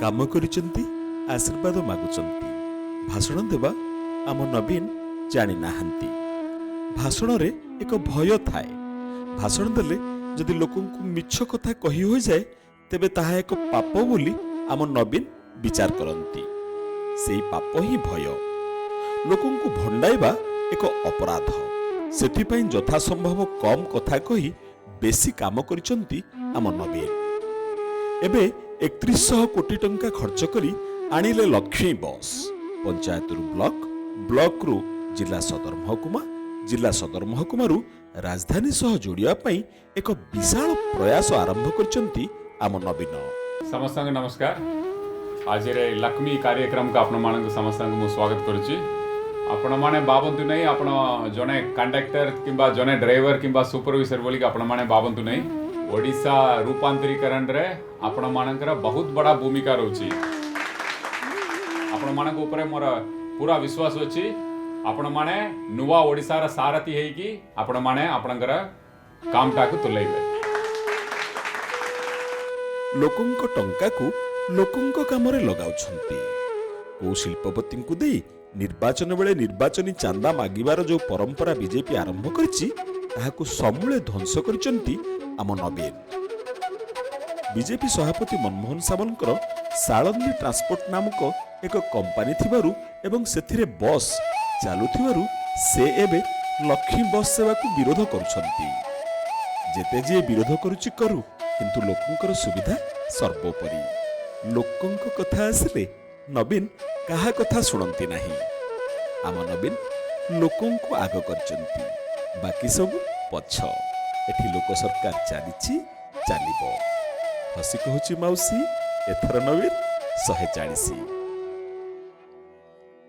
काम करिसेंती आशीर्वाद मागुचंती भाषण देवा आम नवीन जानी नाहंती। भाषण रे एक भय थाए। भाषण देले जदि लोकंकु मिछ कथा कही हो जाए तेबे ताहा एक पाप बोली आम नवीन विचार करंती। सेई पाप ही भय। लोकंकु भंडाइबा एक अपराध। सेथिपाई यथासंभव कम कथा कही बेसी काम करिसंती आम नवीन। एबे 3100 कोटी टंका खर्च करी आनिले लक्ष्मी बस। पंचायत रु ब्लॉक, ब्लॉक रु जिला सदर महकुमा, जिला सदर महकुमारू राजधानी सह जोड़िया पई एक विशाल प्रयास आरंभ करचंती आम नवीन। समस्त नमस्कार। आज रे लक्ष्मी कार्यक्रम का आपण मानक समस्त मु स्वागत करुची। आपण माने बाबंतु नहीं, आपण जने कंडक्टर किंबा जने ड्राइवर किंबा सुपरवाइजर बोली आपण माने बाबंतु नहीं। ओडिशा रूपांतरीकरण रे आपण मानकर बहुत बड़ा भूमिका रहउची। आपण मानक ऊपर मोर पूरा विश्वास अछि। आपण माने नुवा ओडिसा रा सारथी है कि आपण माने आपणकर कामटा को तुलैबे। लोकंक टंका को लोकंक कामरे लगाउछंती। को शिल्पपति को दे निर्वाचन बेले निर्वाचनी चांदा मागिबार जो परंपरा बीजेपी आरंभ करछि ताहाकु समूले ध्वंस करचंती आम नवीन। बीजेपी सभापति मनमोहन सामंतर साळंदी ट्रांसपोर्ट नामक एक कंपनी थिबारु एवं सेथिरे बस चालुथिबारु से एबे लक्ष्मी बस सेवा को विरोध करुछंती। जेते जे विरोध करुछि करू, किंतु लोकंकर सुविधा सर्वोपरि। लोकंक कथा आसिले नवीन काहा कथा सुनंती नाही। आम नवीन लोकंको आग करचंती, बाकी सब पछ। एठी लोक सरकार चालिछि चालिबो। हसी कहूची माउसी एथर नवीन 140।